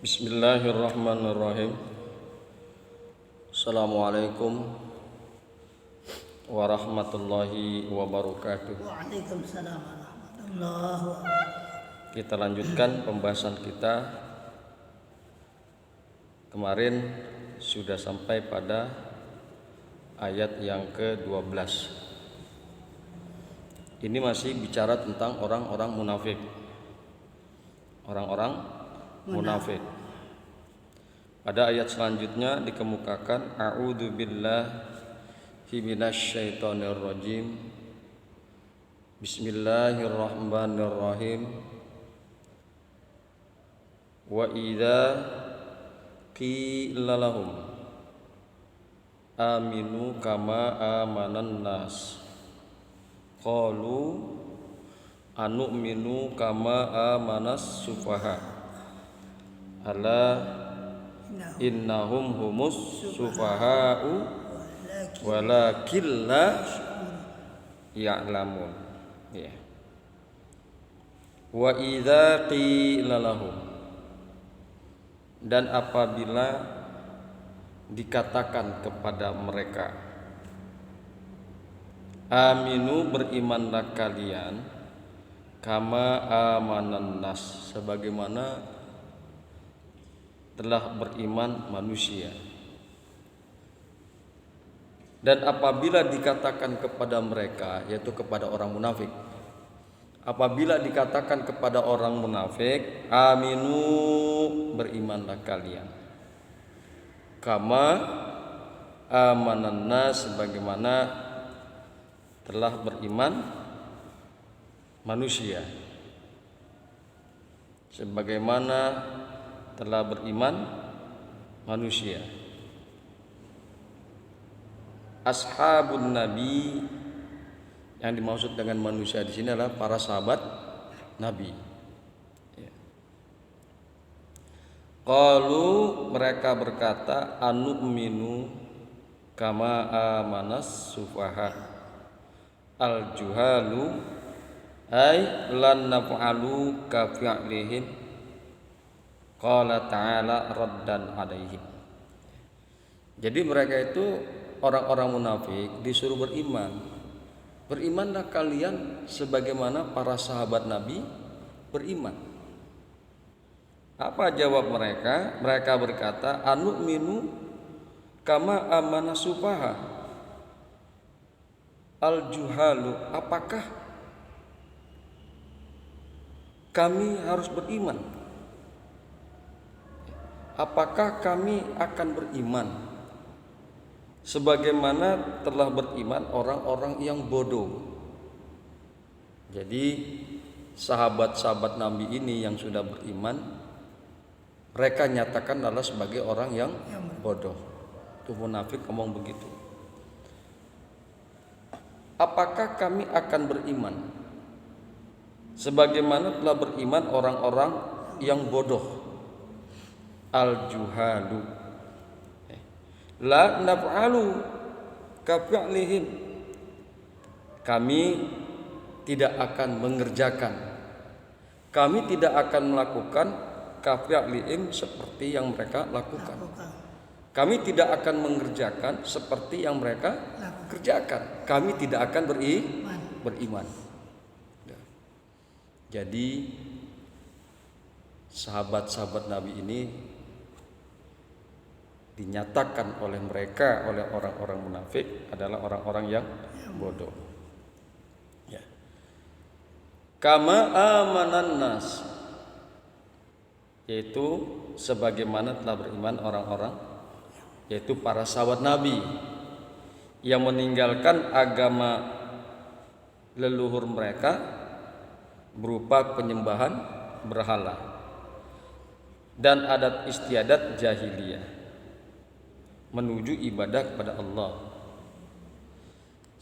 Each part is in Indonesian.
Bismillahirrahmanirrahim. Assalamualaikum warahmatullahi wabarakatuh. Waalaikumsalam warahmatullahi wabarakatuh. Kita lanjutkan pembahasan kita. Kemarin sudah sampai pada ayat yang ke-12. Ini masih bicara tentang orang-orang munafik. Orang-orang munafik. Pada ayat selanjutnya dikemukakan a'udzu billahi minasyaitonir rajim. Bismillahirrahmanirrahim. Wa idza qila lahum aminu kama amanan nas qalu anu'minu kama amanas sufaha ala innahum humus sufaha'u walakin la ya'lamun. Ya. Wa idza qila lahum, dan apabila dikatakan kepada mereka, aminu berimanlah kalian, kama amanan nas sebagaimana telah beriman manusia. Dan apabila dikatakan kepada mereka, yaitu kepada orang munafik, apabila dikatakan kepada orang munafik, aminu berimanlah kalian, kama amanan nas sebagaimana telah beriman manusia, sebagaimana telah beriman manusia. Ashabun Nabi, yang dimaksud dengan manusia di sini adalah para sahabat Nabi. Qalu, mereka berkata, anu'minu kama amanas sufaha al-juhalu ay lan naf'alu ka fi'lihim. Qala ta'ala raddan alaihim. Jadi mereka itu orang-orang munafik disuruh beriman. Berimanlah kalian sebagaimana para sahabat Nabi beriman. Apa jawab mereka? Mereka berkata, anu'minu kama amana sufaha al-juhalu. Apakah kami harus beriman? Apakah kami akan beriman sebagaimana telah beriman orang-orang yang bodoh? Jadi sahabat-sahabat Nabi ini yang sudah beriman, mereka nyatakan adalah sebagai orang yang bodoh. Itu munafik ngomong begitu. Apakah kami akan beriman sebagaimana telah beriman orang-orang yang bodoh? Al-juhalu la naf'alu ka fi'lihim, kami tidak akan mengerjakan, kami tidak akan melakukan ka fi'lihim seperti yang mereka lakukan. Kami tidak akan mengerjakan seperti yang mereka kerjakan. Kami tidak akan beriman. Jadi sahabat-sahabat Nabi ini dinyatakan oleh mereka, oleh orang-orang munafik adalah orang-orang yang bodoh. Ya. Kama amanan nas, yaitu sebagaimana telah beriman orang-orang, yaitu para sahabat Nabi yang meninggalkan agama leluhur mereka berupa penyembahan berhala dan adat istiadat jahiliyah menuju ibadah kepada Allah.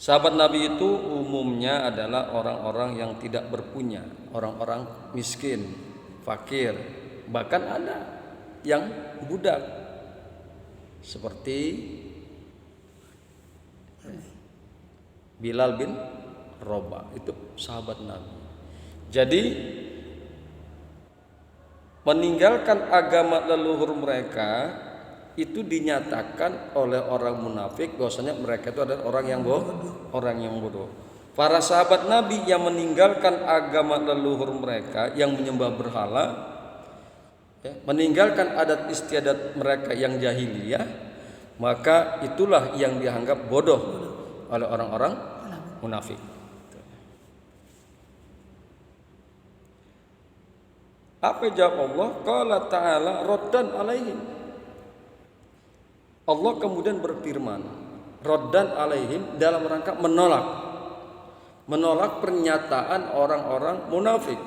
Sahabat Nabi itu umumnya adalah orang-orang yang tidak berpunya, orang-orang miskin, fakir, bahkan ada yang budak seperti Bilal bin Rabah, itu sahabat Nabi. Jadi meninggalkan agama leluhur mereka itu dinyatakan oleh orang munafik bahwasanya mereka itu adalah orang yang bodoh. Para sahabat Nabi yang meninggalkan agama leluhur mereka yang menyembah berhala, meninggalkan adat istiadat mereka yang jahiliyah, maka itulah yang dianggap bodoh oleh orang-orang munafik. Apa jawab Allah? Qala ta'ala raddan alaihim. Allah kemudian berfirman, raddan alaihim, dalam rangka menolak pernyataan orang-orang munafik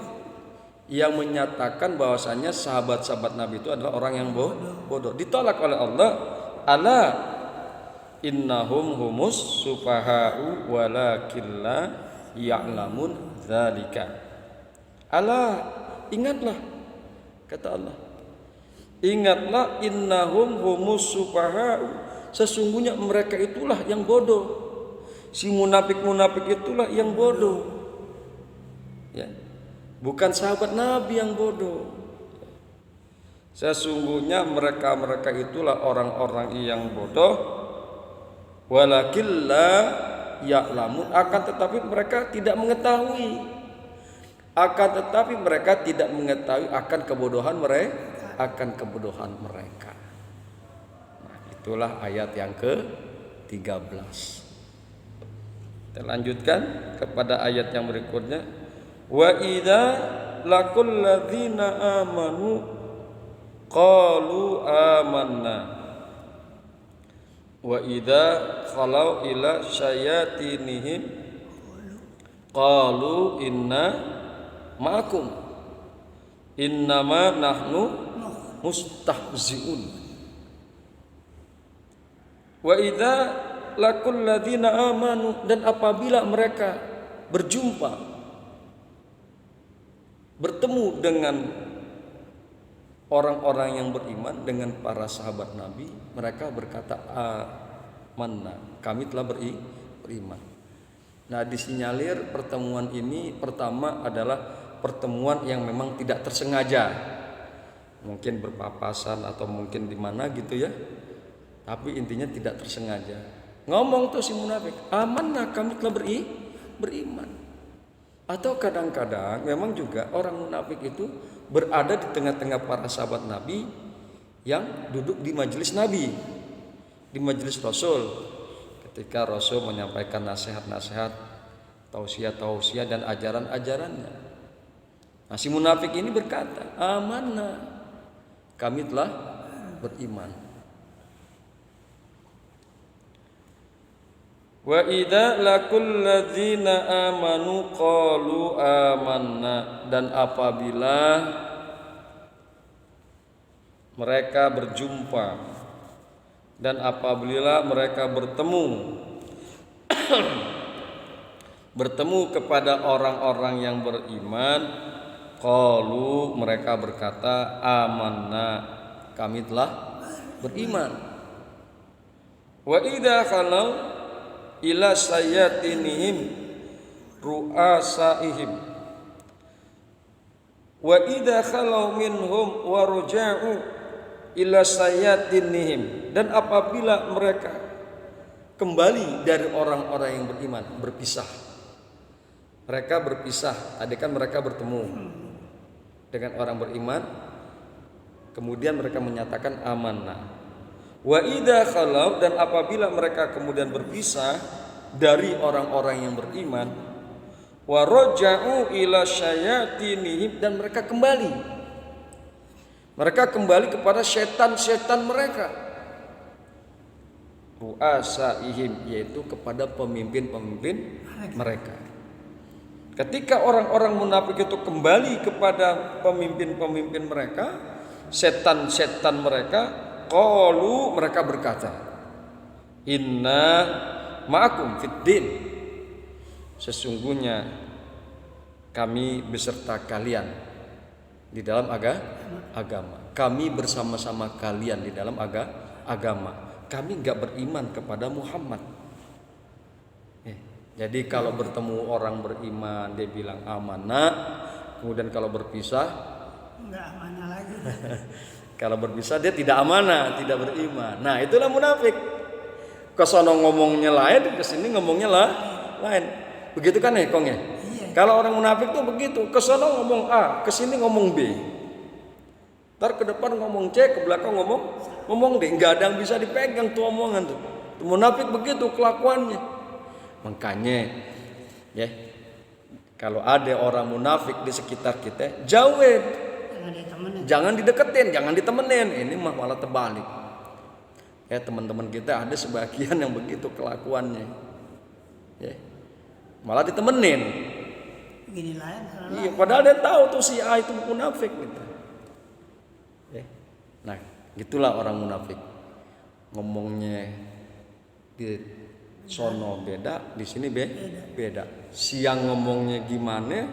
yang menyatakan bahwasanya sahabat-sahabat Nabi itu adalah orang yang bodoh. Ditolak oleh Allah, ala innahum humus sufaha'u walakin la ya'lamun dzalika. Ala, ingatlah, kata Allah, ingatlah, innahum humus sufaha'u, sesungguhnya mereka itulah yang bodoh. Si munafik-munafik itulah yang bodoh, ya, bukan sahabat Nabi yang bodoh. Sesungguhnya mereka itulah orang-orang yang bodoh, walakin la ya'lamun, akan tetapi mereka tidak mengetahui, akan kebodohan mereka. Nah, itulah ayat yang ke-13. Kita lanjutkan kepada ayat yang berikutnya. Wa idza laqul ladzina amanu qalu amanna wa idza khalau ila syayatinihim qalu inna ma'akum innama nahnu mustahzi'un. Wa idza laqul ladzina amanu, dan apabila mereka bertemu dengan orang-orang yang beriman, dengan para sahabat Nabi, mereka berkata amanna, kami telah beriman. Nah, disinyalir pertemuan ini pertama adalah pertemuan yang memang tidak tersengaja, mungkin berpapasan atau mungkin di mana gitu ya, tapi intinya tidak tersengaja. Ngomong tuh si munafik, amanah, kami telah beriman. Atau kadang-kadang memang juga orang munafik itu berada di tengah-tengah para sahabat Nabi yang duduk di majelis Nabi, di majelis Rasul, ketika Rasul menyampaikan nasihat-nasihat, tausiah-tausiah dan ajaran-ajarannya. Nah, si munafik ini berkata, amanah, kami telah beriman. Wa idza laqul ladzina amanu qalu amanna, dan apabila mereka berjumpa dan apabila mereka bertemu kepada orang-orang yang beriman, qalu, mereka berkata, amanna, kami telah beriman. Wa idza khalau ila sayatinihim ru'asaihim wa idza khalau minhum wa raja'u ila sayatinihim, dan apabila mereka kembali dari orang-orang yang beriman, mereka berpisah, adekan mereka bertemu dengan orang beriman, kemudian mereka menyatakan amanah. Wa idza khalau, dan apabila mereka kemudian berpisah dari orang-orang yang beriman, wa raja'u ila syayatinihim, dan mereka kembali kepada setan-setan mereka, ru'asaihim, yaitu kepada pemimpin-pemimpin mereka. Ketika orang-orang munafik itu kembali kepada pemimpin-pemimpin mereka, setan-setan mereka, qalu, mereka berkata, inna ma'akum fiddin, sesungguhnya kami beserta kalian di dalam agama. Kami bersama-sama kalian di dalam agama. Kami enggak beriman kepada Muhammad. Jadi kalau bertemu orang beriman dia bilang amanah, kemudian kalau berpisah Enggak amanah lagi. Kalau berpisah dia tidak amanah, tidak beriman. Nah, itulah munafik. Ke sono ngomongnya lain, ke sini ngomongnya lain. Begitu kan ya, Kong ya? Iya. Kalau orang munafik tuh begitu, ke sono ngomong A, ke sini ngomong B. Ntar ke depan ngomong C, ke belakang ngomong D. Enggak ada yang bisa dipegang tuh omongan tuh. Tuh munafik begitu kelakuannya. Makanya ya, kalau ada orang munafik di sekitar kita, jauhin. Jangan ditemenin. Jangan dideketin, jangan ditemenin. Ini mah malah terbalik. Ya, teman-teman kita ada sebagian yang begitu kelakuannya. Ya. Malah ditemenin. Gini lain. Iya, padahal dia tahu tuh si A itu munafik gitu. Ya. Nah, gitulah orang munafik. Ngomongnya di sono beda, di sini beda. Siang ngomongnya gimana?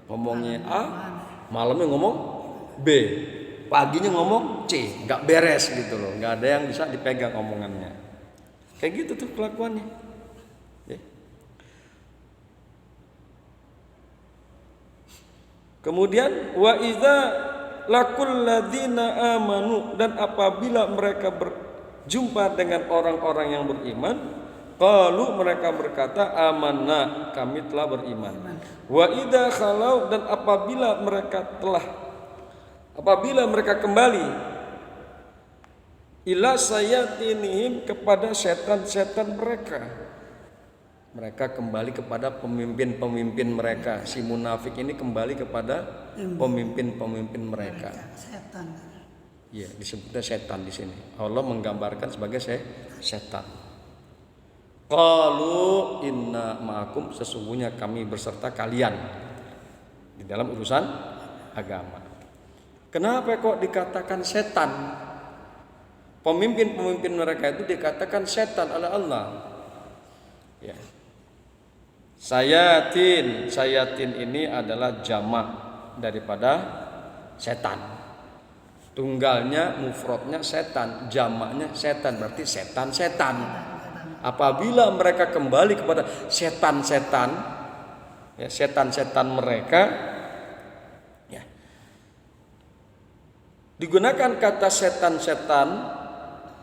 Ngomongnya A, malamnya ngomong B, paginya ngomong C, nggak beres gitu loh, nggak ada yang bisa dipegang omongannya. Kayak gitu tuh kelakuannya. Ya. Kemudian wa idza lakul ladzina amanu, dan apabila mereka berjumpa dengan orang-orang yang beriman, qalu mereka berkata amanna, kami telah beriman. Wa idza khalau, dan apabila mereka kembali ila sayatinihim, kepada setan-setan mereka kembali kepada pemimpin-pemimpin mereka. Si munafik ini kembali kepada pemimpin-pemimpin mereka. Setan. Ya, disebutnya setan di sini. Allah menggambarkan sebagai setan. Qalu inna ma'akum, sesungguhnya kami berserta kalian di dalam urusan agama. Kenapa kok dikatakan setan? Pemimpin-pemimpin mereka itu dikatakan setan oleh Allah. Ya. Sayatin ini adalah jamak daripada setan. Tunggalnya, mufradnya setan, jamaknya setan, berarti setan-setan. Apabila mereka kembali kepada setan-setan, ya, setan-setan mereka, ya, digunakan kata setan-setan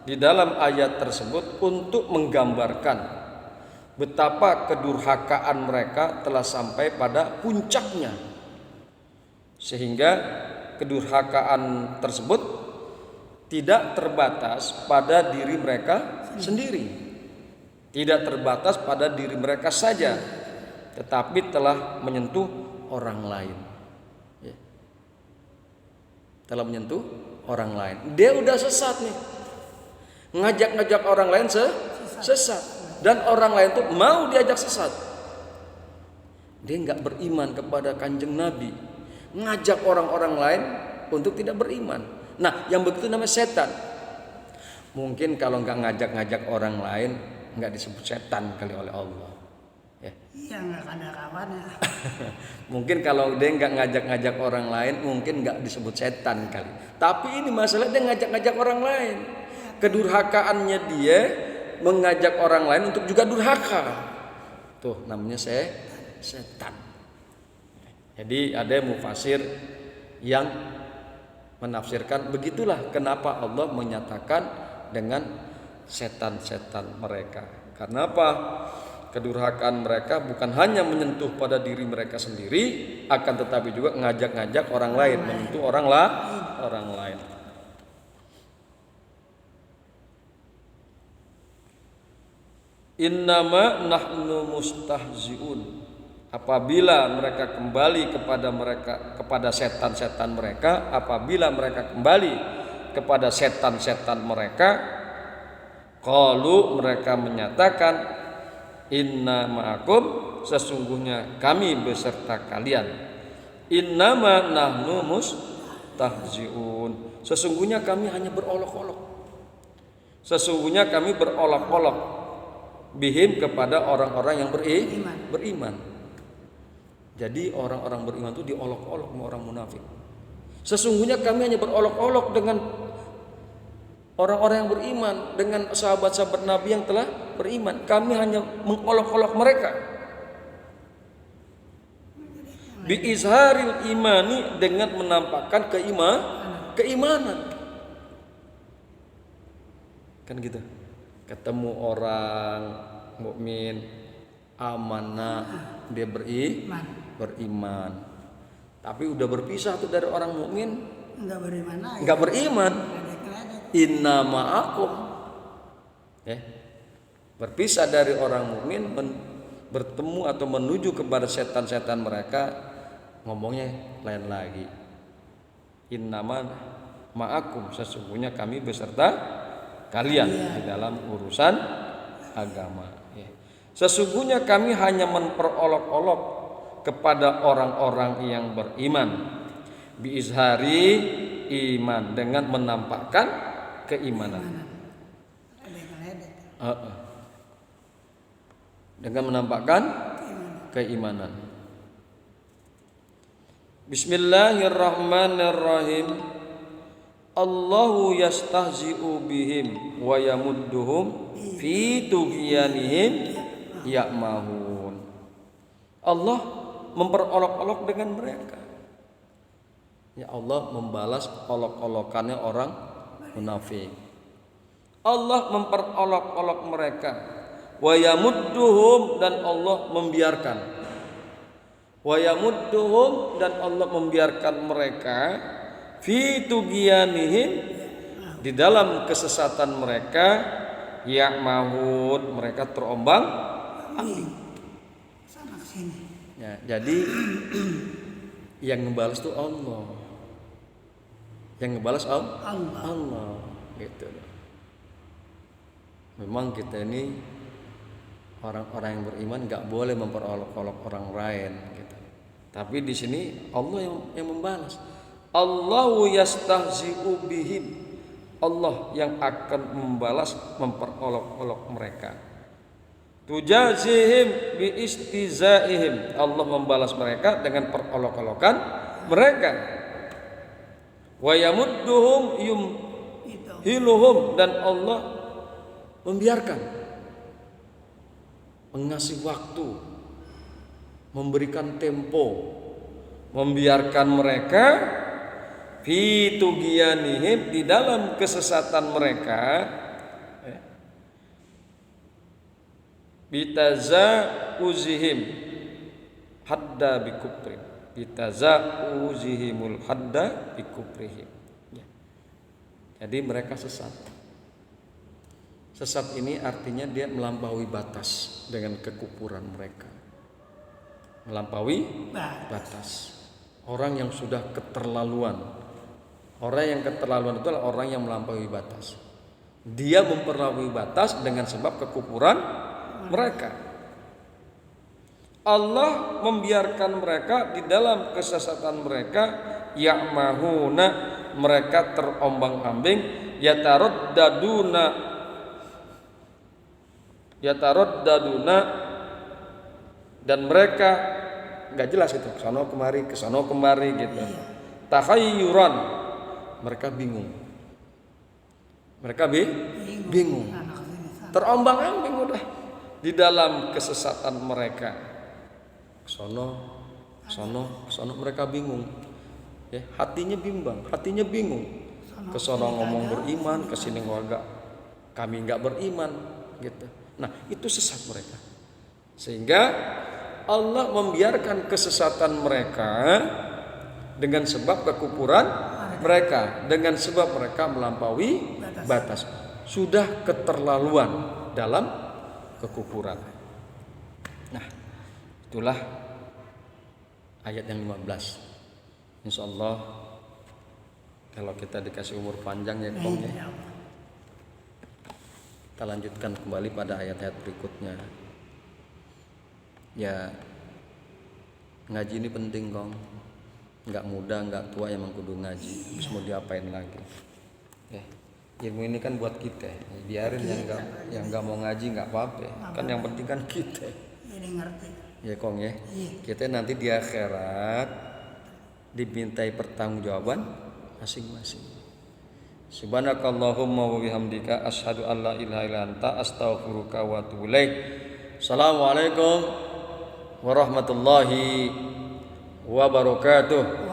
di dalam ayat tersebut untuk menggambarkan betapa kedurhakaan mereka telah sampai pada puncaknya, sehingga kedurhakaan tersebut tidak terbatas pada diri mereka sendiri, tidak terbatas pada diri mereka saja, tetapi telah menyentuh orang lain. Ya. Telah menyentuh orang lain. Dia udah sesat nih, ngajak-ngajak orang lain sesat. Dan orang lain tuh mau diajak sesat. Dia nggak beriman kepada Kanjeng Nabi, ngajak orang-orang lain untuk tidak beriman. Nah, yang begitu namanya setan. Mungkin kalau nggak ngajak-ngajak orang lain, nggak disebut setan kali oleh Allah. Ya. Iya, nggak ada kawannya. Mungkin kalau dia nggak ngajak-ngajak orang lain, mungkin nggak disebut setan kali. Tapi ini masalah dia ngajak-ngajak orang lain. Kedurhakaannya dia mengajak orang lain untuk juga durhaka. Tuh namanya setan. Jadi ada mufasir yang menafsirkan begitulah kenapa Allah menyatakan dengan setan-setan mereka. Karena apa? Kedurhakaan mereka bukan hanya menyentuh pada diri mereka sendiri, akan tetapi juga ngajak-ngajak orang lain, menyentuh orang lain. Innama nahnu mustahzi'un. Apabila mereka kembali kepada setan-setan mereka, apabila mereka kembali kepada setan-setan mereka, qalu, mereka menyatakan, inna ma'akum, sesungguhnya kami beserta kalian. Innama nahnu mustahzi'un, sesungguhnya kami hanya berolok-olok. Sesungguhnya kami berolok-olok bihim, kepada orang-orang yang beriman. Jadi orang-orang beriman itu diolok-olok sama orang munafik. Sesungguhnya kami hanya berolok-olok dengan orang-orang yang beriman, dengan sahabat-sahabat Nabi yang telah beriman. Kami hanya mengolok-olok mereka. Bi izharil imani, dengan menampakkan keimanan. Kan gitu. Ketemu orang mukmin, amanah, dia beriman. Tapi udah berpisah tuh dari orang mukmin, Enggak beriman lagi. enggak beriman. Ledek-ledek. Inna ma'akum. Berpisah dari orang mukmin, bertemu atau menuju kepada setan-setan mereka, ngomongnya lain lagi. Inna ma'akum, sesungguhnya kami beserta kalian di dalam urusan agama. Sesungguhnya kami hanya memperolok-olok kepada orang-orang yang beriman. Biizhari iman, dengan menampakkan keimanan. Ledek-ledek. Dengan menampakkan keimanan. Bismillahirrahmanirrahim. Allahu yastahzi'u bihim wa yamudduhum fi tughyanihim ya'mahun. Allah memperolok-olok dengan mereka. Ya Allah membalas olok-olokannya orang munafik. Allah memperolok-olok mereka. Wa yamudduhum, dan Allah membiarkan. Wa yamudduhum, dan Allah membiarkan mereka fi tughyanihim, di dalam kesesatan mereka, ya'mahun, mereka terombang-ambing. Sana sini. Ya, jadi yang ngebalas itu Allah. Yang ngebalas Allah. Gitu loh. Memang kita ini orang-orang yang beriman nggak boleh memperolok-olok orang lain gitu. Tapi di sini Allah yang membalas. Allahu yastahzi'u bihim. Allah yang akan membalas, memperolok-olok mereka. Tujazihim bi istizaihim. Allah membalas mereka dengan perolok-olokan mereka. Wa yamudduhum yumhiluhum, dan Allah membiarkan, mengasih waktu, memberikan tempo, membiarkan mereka fi tughyanihim, di dalam kesesatan mereka, bitazauzihim hadda bikufrihim, bitazauzihimul hadda bikufrihim. Jadi mereka sesat. Sesat ini artinya dia melampaui batas dengan kekufuran mereka. Melampaui batas. Orang yang sudah keterlaluan. Orang yang keterlaluan itu adalah orang yang melampaui batas. Dia memperlampaui batas dengan sebab kekufuran mereka. Allah membiarkan mereka di dalam kesesatan mereka, ya'mahuna, mereka terombang-ambing, yataraddaduna, dan mereka nggak jelas itu, kesana kemari gitu. Takhayyuran, mereka bingung. Bingung. Terombang-ambing udah di dalam kesesatan mereka. Kesono mereka bingung. Ya, hatinya bingung. Kesono ngomong beriman, kesini kami nggak beriman gitu. Nah, itu sesat mereka. Sehingga Allah membiarkan kesesatan mereka dengan sebab kekufuran mereka, dengan sebab mereka melampaui batas. Sudah keterlaluan dalam kekufuran. Nah, itulah ayat yang 15. Insyaallah kalau kita dikasih umur panjang ya Kong ya. Kita lanjutkan kembali pada ayat-ayat berikutnya. Ya, ngaji ini penting Kong. Enggak muda, enggak tua yang kudu ngaji. Terus mau diapain lagi? Ya, ilmu ini kan buat kita. Biarin yang enggak mau ngaji enggak apa-apa. Kan yang penting kan kita. Jadi ngerti. Ya Kong ya. Kita nanti di akhirat dimintai pertanggungjawaban masing-masing. Subhanakallahumma wa bihamdika asyhadu an la ilaha illa anta astaghfiruka wa atubu ilaik. Assalamualaikum warahmatullahi wabarakatuh.